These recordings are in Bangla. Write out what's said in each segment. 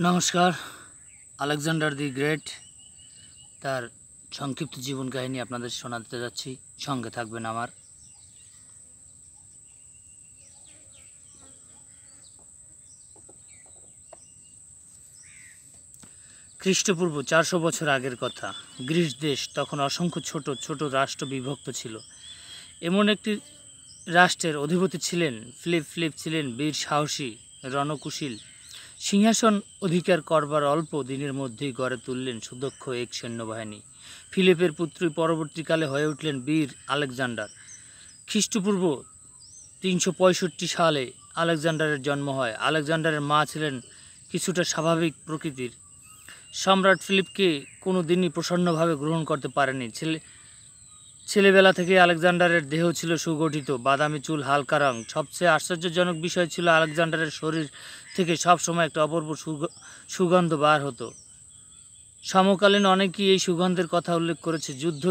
নমস্কার। আলেকজান্ডার দি গ্রেট তার সংক্ষিপ্ত জীবন কাহিনী আপনাদের শোনাতে যাচ্ছি, সঙ্গে থাকবেন আমার। খ্রিস্টপূর্ব 400 বছর আগের কথা। গ্রিস দেশ তখন অসংখ্য ছোট ছোট রাষ্ট্র বিভক্ত ছিল। এমন একটি রাষ্ট্রের অধিপতি ছিলেন ফিলিপ ছিলেন বীর সাহসী, রণকুশীল। সিংহাসন অধিকার করবার অল্প দিনের মধ্যেই গড়ে তুললেন সুদক্ষ এক সৈন্যবাহিনী। ফিলিপের পুত্রই পরবর্তীকালে হয়ে উঠলেন বীর আলেকজান্ডার। খ্রিস্টপূর্ব 365 সালে আলেকজান্ডারের জন্ম হয়। আলেকজান্ডারের মা ছিলেন কিছুটা স্বাভাবিক প্রকৃতির। সম্রাট ফিলিপকে কোনো দিনই প্রসন্নভাবে গ্রহণ করতে পারেনি। ছেলেবেলা থেকে আলেকজান্ডারের দেহ ছিল সুগঠিত, বাদামি চুল, হালকা রং। সবচেয়ে আশ্চর্যজনক বিষয় ছিল আলেকজান্ডারের শরীর থেকে সবসময় একটা অপূর্ব সুগন্ধ বার হতো। সমকালীন অনেকেই এই সুগন্ধের কথা উল্লেখ করেছে। যুদ্ধ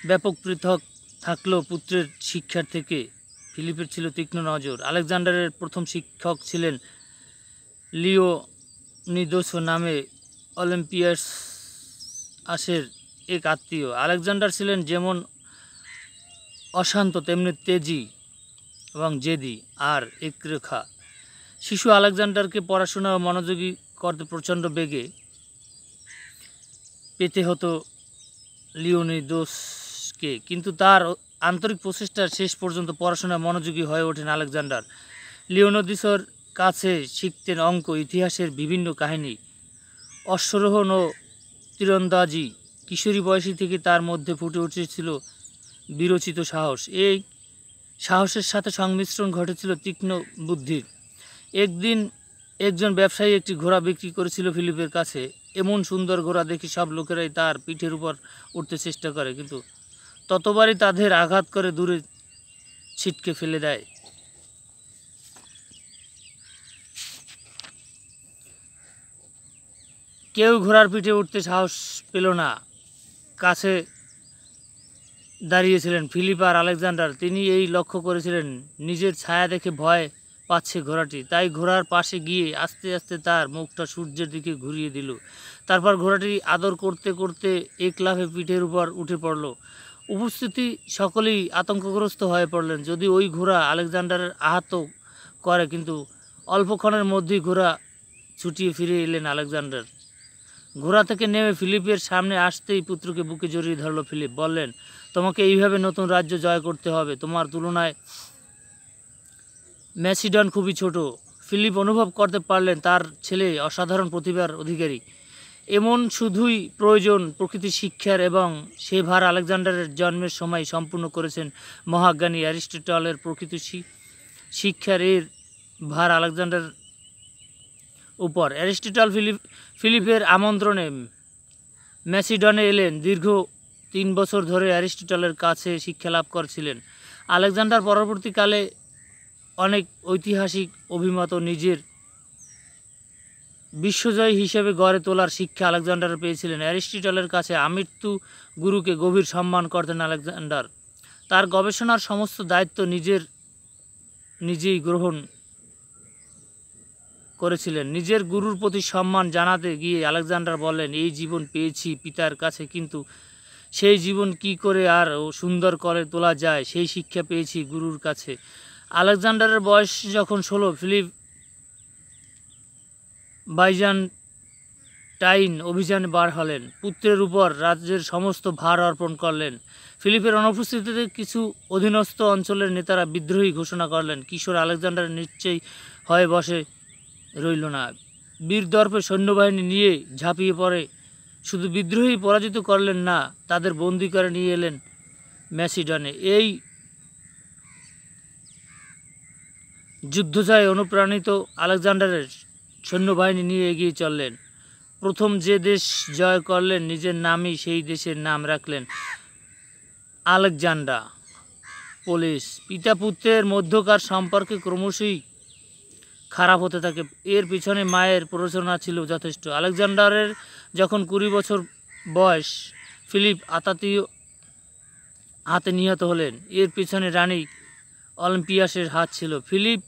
ব্যাপক পৃথক থাকলেও পুত্রের শিক্ষার থেকে ফিলিপের ছিল তীক্ষ্ণ নজর। আলেকজান্ডারের প্রথম শিক্ষক ছিলেন লিওনিদাস নামে অলিম্পিয়াসের এক আত্মীয়। আলেকজান্ডার ছিলেন যেমন অশান্ত তেমনি তেজি এবং জেদি আর একরেখা। শিশু আলেকজান্ডারকে পড়াশোনা ও মনোযোগী করতে প্রচণ্ড বেগে পেতে হতো লিওনিদাসকে, কিন্তু তার আন্তরিক প্রচেষ্টার শেষ পর্যন্ত পড়াশোনায় মনোযোগী হয়ে ওঠেন আলেকজান্ডার। লিওনিদাসের কাছে শিখতেন অঙ্ক, ইতিহাসের বিভিন্ন কাহিনী, অশ্বারোহণ ও তীরন্দাজি। কিশোরী বয়সী থেকে তার মধ্যে ফুটে উঠেছিল বিরচিত সাহস। এই সাহসের সাথে সংমিশ্রণ ঘটেছিল তীক্ষ্ণ বুদ্ধির। একদিন একজন ব্যবসায়ী একটি ঘোড়া বিক্রি করেছিল ফিলিপের কাছে। এমন সুন্দর ঘোড়া দেখে সব লোকেরাই তার পিঠের উপর উঠতে চেষ্টা করে, কিন্তু ততবারই তাদের আঘাত করে দূরে ছিটকে ফেলে দেয়। কেউ ঘোড়ার পিঠে উঠতে সাহস পেল না। কাছে দাঁড়িয়েছিলেন ফিলিপ আর আলেকজান্ডার। তিনি এই লক্ষ্য করেছিলেন নিজের ছায়া দেখে ভয় পাচ্ছে ঘোড়াটি, তাই ঘোড়ার পাশে গিয়ে আস্তে আস্তে তার মুখটা সূর্যের দিকে ঘুরিয়ে দিল। তারপর ঘোড়াটি আদর করতে করতে এক লাফে পিঠের উপর উঠে পড়ল। উপস্থিতি সকলেই আতঙ্কগ্রস্ত হয়ে পড়লেন। যদি ওই ঘোড়া আলেকজান্ডারের আহত করে, কিন্তু অল্পক্ষণের মধ্যেই ঘোড়া ছুটিয়ে ফিরে এলেন আলেকজান্ডার। ঘোড়া থেকে নেমে ফিলিপের সামনে আসতেই পুত্রকে বুকে জড়িয়ে ধরল ফিলিপ। বললেন, তোমাকে এইভাবে নতুন রাজ্য জয় করতে হবে। তোমার তুলনায় ম্যাসিডন খুবই ছোট। ফিলিপ অনুভব করতে পারলেন তার ছেলে অসাধারণ প্রতিভার অধিকারী। এমন শুধুই প্রয়োজন প্রকৃতির শিক্ষার, এবং সে ভার আলেকজান্ডারের জন্মের সময় সম্পূর্ণ করেছেন মহাজ্ঞানী অ্যারিস্টটলের। প্রকৃতি শিক্ষার এর ভার আলেকজান্ডার উপর। অ্যারিস্টটল ফিলিপের আমন্ত্রণে ম্যাসিডনে এলেন। দীর্ঘ 3 বছর ধরে অ্যারিস্টটলের কাছে শিক্ষা লাভ করেছিলেন। আলেকজান্ডার পরবর্তীকালে অনেক ঐতিহাসিক অভিমত নিজের বিশ্বজয়ী হিসেবে গড়ে তোলার শিক্ষা আলেকজান্ডার পেয়েছিলেন। অ্যারিস্টটলের কাছে আমৃত্যু গুরুকে গভীর সম্মান করতেন আলেকজান্ডার। তার গবেষণার সমস্ত দায়িত্ব নিজেই গ্রহণ করেছিলেন। নিজের গুরুর প্রতি সম্মান জানাতে গিয়ে আলেকজান্ডার বলেন, এই জীবন পেয়েছি পিতার কাছে, কিন্তু সেই জীবন কি করে আর সুন্দর করে তোলা যায় সেই শিক্ষা পেয়েছি গুরুর কাছে। আলেকজান্ডারের বয়স যখন 16, ফিলিপ বাইজান্টাইন অভিযানে বার হলেন। পুত্রের উপর রাজ্যের সমস্ত ভার অর্পণ করলেন। ফিলিপের অনুপস্থিতিতে কিছু অধীনস্থ অঞ্চলের নেতারা বিদ্রোহী ঘোষণা করলেন। কিশোর আলেকজান্ডার নিশ্চয়ই হয়ে বসে রইল না। বীরদর্পে সৈন্যবাহিনী নিয়ে ঝাঁপিয়ে পড়ে শুধু বিদ্রোহী পরাজিত করলেন না, তাদের বন্দি করে নিয়ে এলেন ম্যাসিডনে। এই যুদ্ধজয়ে অনুপ্রাণিত আলেকজান্ডারের সৈন্যবাহিনী নিয়ে এগিয়ে চললেন। প্রথম যে দেশ জয় করলেন, নিজের নামই সেই দেশের নাম রাখলেন আলেকজান্ডা পোলিস। পিতা পুত্রের মধ্যকার সম্পর্কে ক্রমশই খারাপ হতে থাকে। এর পিছনে মায়ের প্ররোচনা ছিল যথেষ্ট। আলেকজান্ডারের যখন 20 বছর বয়স, ফিলিপ আতাতীয় হাতে নিহত হলেন। এর পিছনে রানী অলিম্পিয়াসের হাত ছিল। ফিলিপ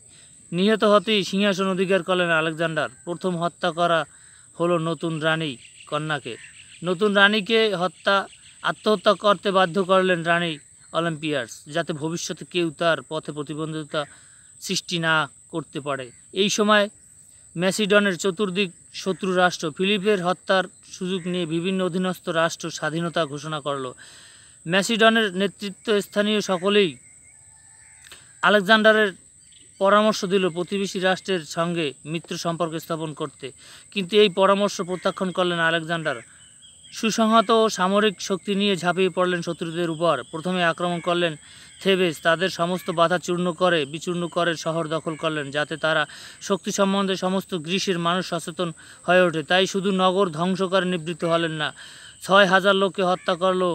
নিহত হতেই সিংহাসন অধিকার করলেন আলেকজান্ডার। প্রথম হত্যা করা হলো নতুন রানী কন্যাকে। নতুন রানীকে আত্মহত্যা করতে বাধ্য করলেন রানী অলিম্পিয়াস, যাতে ভবিষ্যতে কেউ তার পথে প্রতিবন্ধকতা সৃষ্টি না করতে পারে। এই সময় ম্যাসিডনের চতুর্দিক শত্রু রাষ্ট্র ফিলিপের হত্যার সুযোগ নিয়ে বিভিন্ন অধীনস্থ রাষ্ট্র স্বাধীনতা ঘোষণা করল। ম্যাসিডনের নেতৃত্ব স্থানীয় সকলেই আলেকজান্ডারের পরামর্শ দিল প্রতিবেশী রাষ্ট্রের সঙ্গে মিত্র সম্পর্ক স্থাপন করতে, কিন্তু এই পরামর্শ প্রত্যাখ্যান করলেন আলেকজান্ডার। সুসংহত সামরিক শক্তি নিয়ে ঝাঁপিয়ে পড়লেন শত্রুদের উপর। প্রথমে আক্রমণ করলেন থেবেস, তাদের সমস্ত বাধা বিচূর্ণ করে শহর দখল করলেন, যাতে তারা শক্তি সম্বন্ধে সমস্ত গ্রিসের মানুষ সচেতন হয়ে ওঠে। তাই শুধু নগর ধ্বংস করে নিবৃত্ত হলেন না, 6,000 লোককে হত্যা করলো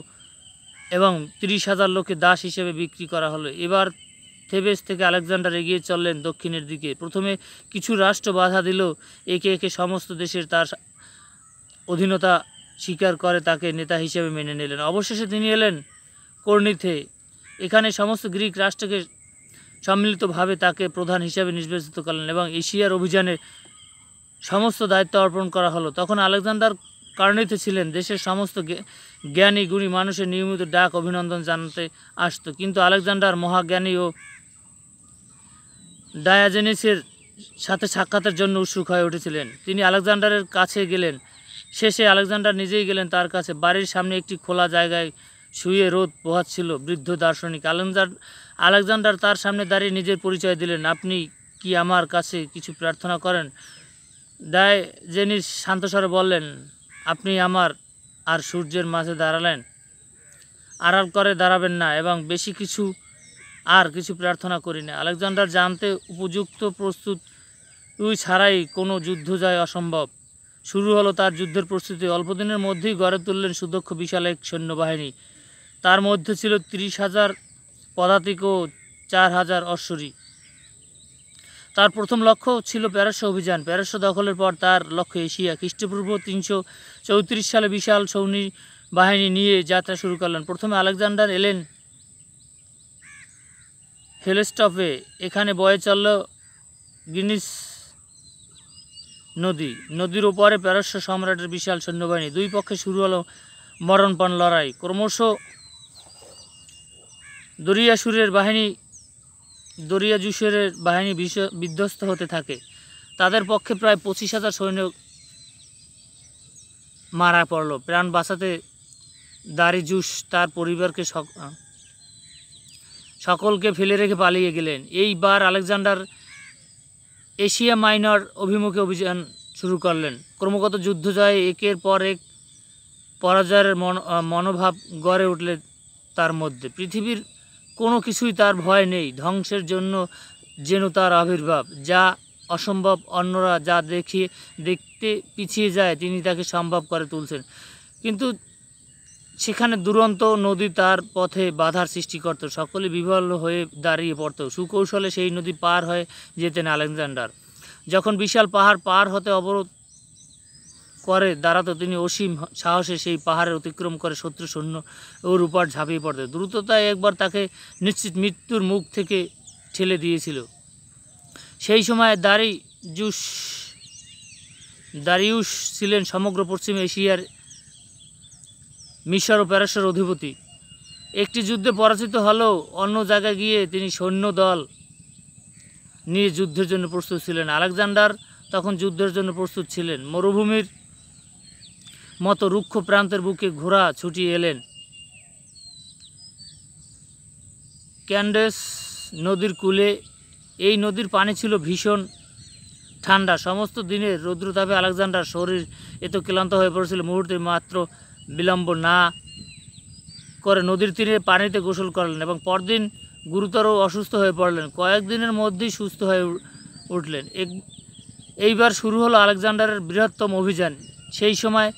এবং 30,000 লোককে দাস হিসেবে বিক্রি করা হলো। এবার থেবেস থেকে আলেকজান্ডার এগিয়ে চললেন দক্ষিণের দিকে। প্রথমে কিছু রাষ্ট্র বাধা দিল, একে একে সমস্ত দেশের তার অধীনতা স্বীকার করে তাকে নেতা হিসেবে মেনে নিলেন। অবশেষে তিনি এলেন কর্নিথে। এখানে সমস্ত গ্রিক রাষ্ট্রকে সম্মিলিতভাবে তাকে প্রধান হিসেবে নির্বাচিত করলেন এবং এশিয়ার অভিযানে সমস্ত দায়িত্ব অর্পণ করা হলো। তখন আলেকজান্ডার কর্নিথে ছিলেন। দেশের সমস্ত জ্ঞানী গুণী মানুষের নিয়মিত ডাক অভিনন্দন জানাতে আসত, কিন্তু আলেকজান্ডার মহাজ্ঞানী ও ডায়াজেনিসের সাথে সাক্ষাতের জন্য উৎসুক হয়ে উঠেছিলেন। তিনি আলেকজান্ডারের কাছে গেলেন। শেষে আলেকজান্ডার নিজেই গেলেন তার কাছে। বাড়ির সামনে একটি খোলা জায়গায় শুয়ে রোদ পোহাচ্ছিল বৃদ্ধ দার্শনিক। আলেকজান্ডার তার সামনে দাঁড়িয়ে নিজের পরিচয় দিলেন। আপনি কি আমার কাছে কিছু প্রার্থনা করেন? ডায়াজেনিস শান্তস্বরে বললেন, আপনি আমার আর সূর্যের মাঝে আড়াল করে দাঁড়াবেন না এবং কিছু প্রার্থনা করি না। আলেকজান্ডার জানতে উপযুক্ত প্রস্তুত ছাড়াই কোনো যুদ্ধ জয় অসম্ভব। শুরু হলো তার যুদ্ধের প্রস্তুতি। অল্পদিনের মধ্যেই গড়ে তুললেন সুদক্ষ বিশাল এক সৈন্যবাহিনী। তার মধ্যে ছিল 30,000 পদাতিক ও 4,000 অশ্বরী। তার প্রথম লক্ষ্য ছিল প্যারস্য অভিযান। প্যারস্য দখলের পর তার লক্ষ্য এশিয়া। খ্রিস্টপূর্ব 334 সালে বিশাল সৈন্য বাহিনী নিয়ে যাত্রা শুরু করলেন। প্রথমে আলেকজান্ডার এলেন হেলেস্টপে। এখানে বয়ে চলল গ্রিনিস নদীর ওপারে প্যারস্য সম্রাটের বিশাল সৈন্যবাহিনী। দুই পক্ষে শুরু হলো মরণপণ লড়াই। ক্রমশ দরিয়াজুসের বাহিনী বিধ্বস্ত হতে থাকে। তাদের পক্ষে প্রায় 25,000 সৈন্য মারা পড়ল। প্রাণ বাঁচাতে দারিজুস তার পরিবারকে সকলকে ফেলে রেখে পালিয়ে গেলেন। এইবার আলেকজান্ডার এশিয়া মাইনর অভিমুখে অভিযান শুরু করলেন। ক্রমাগত যুদ্ধ জয়ে একের পর এক পরাজয়ের মনোভাব গড়ে উঠলে তার মধ্যে। পৃথিবীর কোনো কিছুই তার ভয় নেই। ধ্বংসের জন্য যেন তার আবির্ভাব। যা অসম্ভব অন্যরা যা দেখতে পিছিয়ে যায়, তিনি তাকে সম্ভব করে তুলছেন। কিন্তু সেখানে দুরন্ত নদী তার পথে বাধার সৃষ্টি করত। সকলে বিহ্বল হয়ে দাঁড়িয়ে পড়ত। সুকৌশলে সেই নদী পার হয়ে যেতেন আলেকজান্ডার। যখন বিশাল পাহাড় পার হতে অবরোধ করে দাঁড়াতো, তিনি অসীম সাহসে সেই পাহাড়ের অতিক্রম করে শত্রু সৈন্য ওর উপর ঝাঁপিয়ে পড়তে। দ্রুততায় একবার তাকে নিশ্চিত মৃত্যুর মুখ থেকে ঠেলে দিয়েছিল। সেই সময় দারিউস ছিলেন সমগ্র পশ্চিম এশিয়ার মিশর ও প্যারস্যের অধিপতি। একটি যুদ্ধে পরাজিত হলেও অন্য জায়গায় গিয়ে তিনি সৈন্যদল নিয়ে যুদ্ধের জন্য প্রস্তুত ছিলেন। আলেকজান্ডার তখন যুদ্ধের জন্য প্রস্তুত ছিলেন। মরুভূমির মতো রুক্ষ প্রান্তের বুকে ঘোড়া ছুটিয়ে এলেন। ক্যান্ডেস নদীর কূলে। এই নদীর পানি ছিল ভীষণ ঠান্ডা। সমস্ত দিনের রৌদ্রতাপে আলেকজান্ডার শরীর এত ক্লান্ত হয়ে পড়েছিল, মুহূর্তে মাত্র বিলম্ব না করে নদীর তীরে পানিতে গোসল করলেন এবং পরদিন গুরুতর অসুস্থ হয়ে পড়লেন। কয়েকদিনের মধ্যেই সুস্থ হয়ে উঠলেন। এইবার শুরু হলো আলেকজান্ডারের বৃহত্তম অভিযান। সেই সময়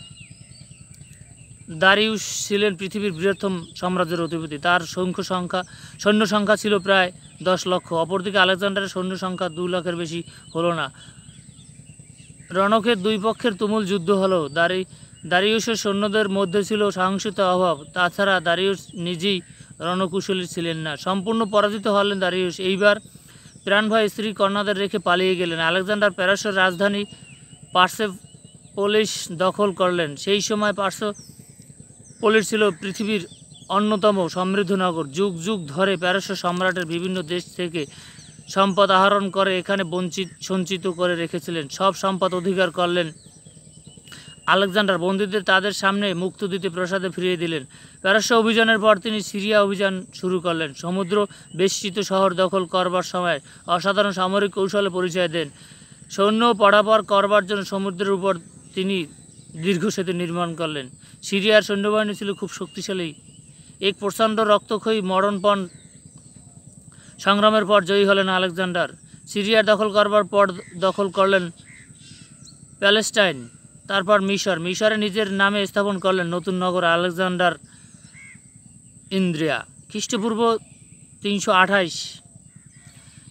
দারিউস ছিলেন পৃথিবীর বৃহত্তম সাম্রাজ্যের অধিপতি। তার সৈন্য সংখ্যা ছিল প্রায় 10 লক্ষ। অপরদিকে আলেকজান্ডারের সৈন্য সংখ্যা 2 লাখের বেশি হলো না। রণকের দুই পক্ষের তুমুল যুদ্ধ হলো। দারিউসের সৈন্যদের মধ্যে ছিল সাহসিকতার অভাব। তাছাড়া দারিউস নিজেই রণকুশলী ছিলেন না। সম্পূর্ণ পরাজিত হলেন দারিউস। এইবার প্রাণভয় স্ত্রী কন্যাদের রেখে পালিয়ে গেলেন। আলেকজান্ডার প্যারস্যের রাজধানী পার্সেপোলিস দখল করলেন। সেই সময় পার্সেপোলিস ছিল পৃথিবীর অন্যতম সমৃদ্ধ নগর। যুগ যুগ ধরে প্যারস্য সম্রাটের বিভিন্ন দেশ থেকে সম্পদ আহরণ করে এখানে সঞ্চিত করে রেখেছিলেন। সব সম্পদ অধিকার করলেন আলেকজান্ডার। বন্দীদের তাদের সামনে মুক্ত দিতে প্রাসাদে ফিরিয়ে দিলেন। প্যারস্য অভিযানের পর তিনি সিরিয়া অভিযান শুরু করলেন। সমুদ্র বেষ্টিত শহর দখল করবার সময় অসাধারণ সামরিক কৌশলে পরিচয় দেন। সৈন্য পারাপার করবার জন্য সমুদ্রের উপর তিনি দীর্ঘ সেতু নির্মাণ করলেন। সিরিয়ার সৈন্যবাহিনী ছিল খুব শক্তিশালী। এক প্রচণ্ড রক্তক্ষয়ী মরণপণ সংগ্রামের পর জয়ী হলেন আলেকজান্ডার। সিরিয়া দখল করবার পর দখল করলেন প্যালেস্টাইন, তারপর মিশরে নিজের নামে স্থাপন করলেন নতুন নগর আলেকজান্ডার ইন্দ্রিয়া। খ্রিস্টপূর্ব 328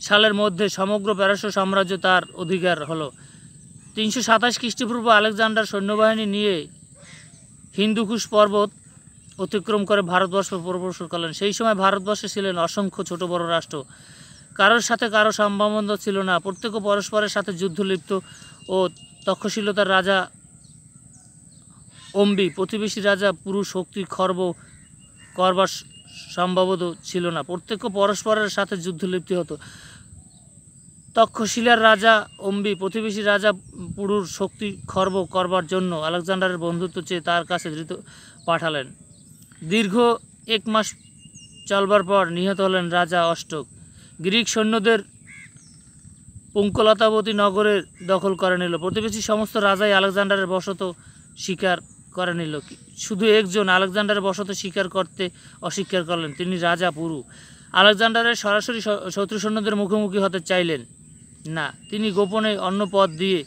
সালের মধ্যে সমগ্র প্যারস্য সাম্রাজ্য তার অধিকার হলো। 327 খ্রিস্টপূর্ব আলেকজান্ডার সৈন্যবাহিনী নিয়ে হিন্দুকুশ পর্বত অতিক্রম করে ভারতবর্ষ প্রবেশ করলেন। সেই সময় ভারতবর্ষে ছিলেন অসংখ্য ছোট বড় রাষ্ট্র। কারোর সাথে কারো সম্বন্ধ ছিল না। প্রত্যেক পরস্পরের সাথে যুদ্ধ লিপ্ত ও তক্ষশীলতার রাজা অম্বি প্রতিবেশী রাজা পুরু শক্তি খর্ব করবার সম্ভবত ছিল না। প্রত্যেক পরস্পরের সাথে যুদ্ধ লিপ্ত হতো। তক্ষশিলার রাজা অম্বি প্রতিবেশী রাজা পুরুর শক্তি খর্ব করবার জন্য আলেকজান্ডারের বন্ধুত্ব চেয়ে তার কাছে ধৃত পাঠালেন। দীর্ঘ 1 মাস চলবার পর নিহত হলেন রাজা অষ্টক। গ্রিক সৈন্যদের পুঙ্কলতাবতী নগরের দখল করে নিল। প্রতিবেশী সমস্ত রাজাই আলেকজান্ডারের বসত স্বীকার করে নিল। শুধু একজন আলেকজান্ডারের বসত স্বীকার করতে অস্বীকার করলেন, তিনি রাজা পুরু। আলেকজান্ডারের সরাসরি শত্রু সৈন্যদের মুখোমুখি হতে চাইলেন না। তিনি গোপনে অন্য পথ দিয়ে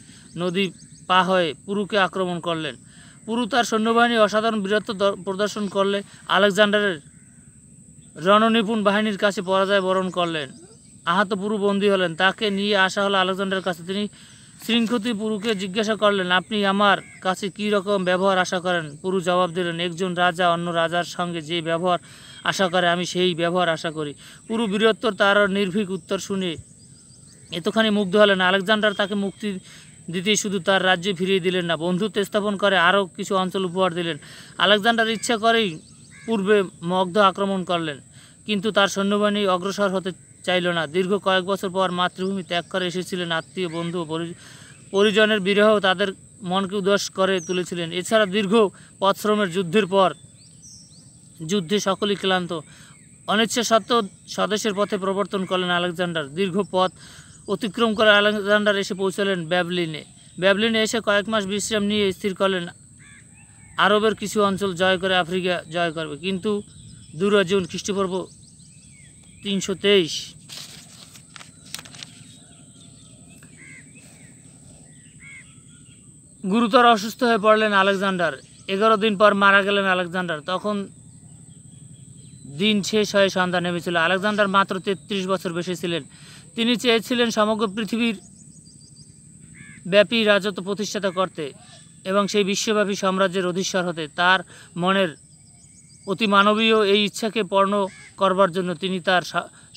নদী পা হয়ে পুরুকে আক্রমণ করলেন। পুরু তার সৈন্যবাহিনী অসাধারণ বীরত্ব প্রদর্শন করলে আলেকজান্ডারের রণনিপুণ বাহিনীর কাছে পরাজয় বরণ করলেন। আহত পুরু বন্দী হলেন। তাকে নিয়ে আসা হলো আলেকজান্ডারের কাছে। তিনি শৃঙ্খতি পুরুকে জিজ্ঞাসা করলেন, আপনি আমার কাছে কী রকম ব্যবহার আশা করেন? পুরু জবাব দিলেন, একজন রাজা অন্য রাজার সঙ্গে যে ব্যবহার আশা করে আমি সেই ব্যবহার আশা করি। পুরু বীরত্বর তার নির্ভীক উত্তর শুনে এতখানি মুগ্ধ হলেন। আলেকজান্ডার তাকে মুক্তি দিতেই শুধু তার রাজ্যে ফিরিয়ে দিলেন না, বন্ধুত্ব স্থাপন করে আরও কিছু অঞ্চল উপহার দিলেন। আলেকজান্ডার ইচ্ছা করেই পূর্বে মগধ আক্রমণ করলেন, কিন্তু তার সৈন্যবাহিনী অগ্রসর হতে চাইল না। দীর্ঘ কয়েক বছর পর মাতৃভূমি ত্যাগ করে এসেছিলেন। আত্মীয় বন্ধু পরিজনের বিরহ তাদের মনকে উদাস করে তুলেছিলেন। এছাড়া দীর্ঘ পথশ্রমের যুদ্ধের পর যুদ্ধে সকলেই ক্লান্ত। অনিচ্ছা সত্ত্বেও স্বদেশের পথে প্রবর্তন করলেন আলেকজান্ডার। দীর্ঘ পথ অতিক্রম করে আলেকজান্ডার এসে পৌঁছলেন ব্যাবলিনে এসে কয়েক মাস বিশ্রাম নিয়ে স্থির করলেন আরবের কিছু অঞ্চল জয় করে আফ্রিকা জয় করবে। কিন্তু 2 জুন খ্রিস্টপূর্ব 323 গুরুতর অসুস্থ হয়ে পড়লেন আলেকজান্ডার। 11 দিন পর মারা গেলেন আলেকজান্ডার। তখন দিন শেষ হয়ে সন্ধ্যা নেমেছিল। আলেকজান্ডার মাত্র 33 বছর বয়সী ছিলেন। তিনি চেয়েছিলেন সমগ্র পৃথিবীর ব্যাপী রাজত্ব প্রতিষ্ঠাতা করতে এবং সেই বিশ্বব্যাপী সাম্রাজ্যের অধীশ্বর হতে। তার মনের অতিমানবীয় এই ইচ্ছাকে পূর্ণ করবার জন্য তিনি তার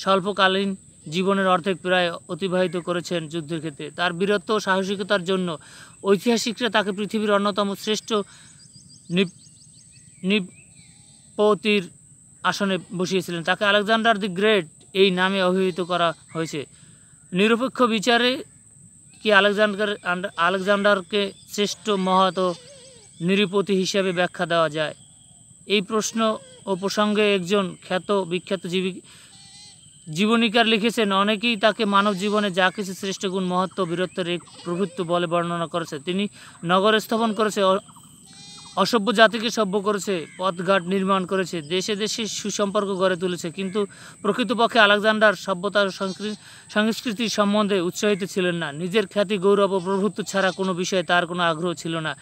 স্বল্পকালীন জীবনের অর্ধেক প্রায় অতিবাহিত করেছেন যুদ্ধের ক্ষেত্রে। তার বীরত্ব ও সাহসিকতার জন্য ঐতিহাসিকরা তাকে পৃথিবীর অন্যতম শ্রেষ্ঠ নৃপতির আসনে বসিয়েছিলেন। তাকে আলেকজান্ডার দি গ্রেট এই নামে অভিহিত করা হয়েছে। নিরপেক্ষ বিচারে কি আলেকজান্ডারকে শ্রেষ্ঠ মহৎ ও নৃপতি হিসেবে ব্যাখ্যা দেওয়া যায়? এই প্রশ্ন ও প্রসঙ্গে একজন বিখ্যাত জীবনীকার লিখেছেন, অনেকেই তাকে মানব জীবনে যা কিছু শ্রেষ্ঠ গুণ মহত্ব বীরত্বের এক প্রভৃত্ব বলে বর্ণনা করেছে। তিনি নগর স্থাপন করেছে, অসভ্য জাতিকে সভ্য করেছে, পথঘাট নির্মাণ করেছে, দেশে দেশে সুসম্পর্ক গড়ে তুলেছে। কিন্তু প্রকৃতপক্ষে আলেকজান্ডার সভ্যতা ও সংস্কৃতি সম্বন্ধে উৎসাহিত ছিলেন না। নিজের খ্যাতি গৌরব ও প্রভুত্ব ছাড়া কোনো বিষয়ে তার কোনো আগ্রহ ছিল না।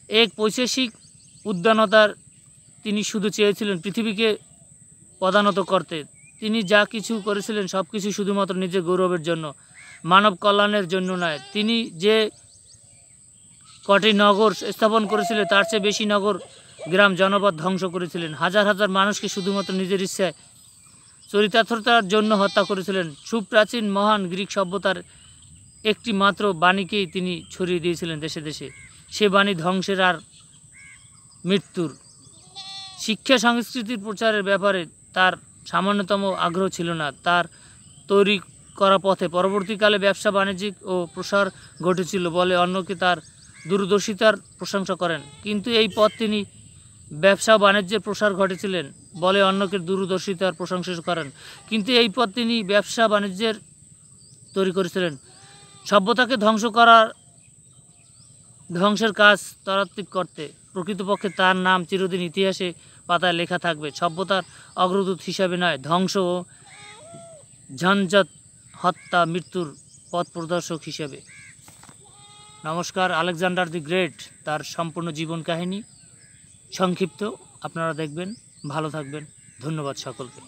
এক পৈশাসিক উদ্দানতার তিনি শুধু চেয়েছিলেন পৃথিবীকে পদানত করতে। তিনি যা কিছু করেছিলেন সব কিছু শুধুমাত্র নিজের গৌরবের জন্য, মানব কল্যাণের জন্য নয়। তিনি যে কটি নগর স্থাপন করেছিলেন তার চেয়ে বেশি নগর গ্রাম জনপদ ধ্বংস করেছিলেন। হাজার হাজার মানুষকে শুধুমাত্র নিজের ইচ্ছায় চরিতার্থতার জন্য হত্যা করেছিলেন। সুপ্রাচীন মহান গ্রিক সভ্যতার একটি মাত্র বাণীকেই তিনি ছড়িয়ে দিয়েছিলেন দেশে দেশে। সে বাণী ধ্বংসের আর মৃত্যুর। শিক্ষা সংস্কৃতির প্রচারের ব্যাপারে তার সামান্যতম আগ্রহ ছিল না। তার তৈরি করা পথে পরবর্তীকালে ব্যবসা বাণিজ্যিক ও প্রসার ঘটেছিল বলে অন্যকে তার দূরদর্শিতার প্রশংসা করেন। কিন্তু এই পথ তিনি ব্যবসা বাণিজ্যের প্রসার ঘটেছিলেন বলে অন্যকে দূরদর্শিতার প্রশংসা করেন, কিন্তু এই পথ তিনি ব্যবসা বাণিজ্যের তৈরি করেছিলেন। সভ্যতাকে ধ্বংসের কাজ ত্বরান্বিত করতে। প্রকৃতপক্ষে তার নাম চিরদিন ইতিহাসে পাতায় লেখা থাকবে, সভ্যতার অগ্রদূত হিসাবে নয়, ধ্বংস ও ঝঞ্ঝাট, হত্যা, মৃত্যুর পথ প্রদর্শক হিসেবে। নমস্কার। আলেকজান্ডার দি গ্রেট, তার সম্পূর্ণ জীবন কাহিনী সংক্ষিপ্ত আপনারা দেখবেন। ভালো থাকবেন। ধন্যবাদ সকলকে।